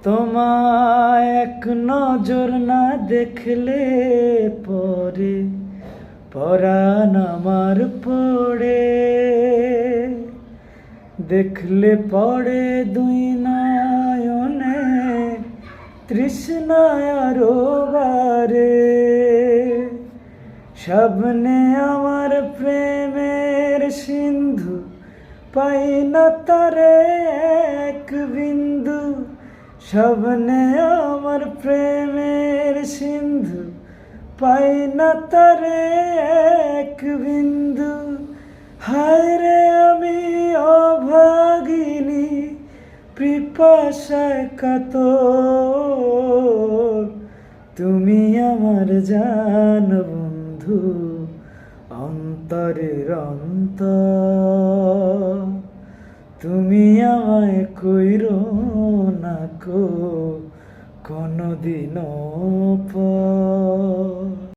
তোমায় এক নজর না দেখলে পরে পরাণ আমার পড়ে, দেখলে পড়ে দুই নয়নে তৃষ্ণায় আরো বারে। স্বপ্নে আমার প্রেমের সিন্ধু, পাই না তারে এক বিন্দু। স্বপ্নে আমার প্রেমের সিন্ধু, পাই না তারে এক বিন্দু। হায় রে আমি অভাগিনী, পিপাসায় কাতর। তুমি আমার জান বন্ধু, অন্তরের অন্তর। তুমি আমায় কইরো না কো কোনদিনও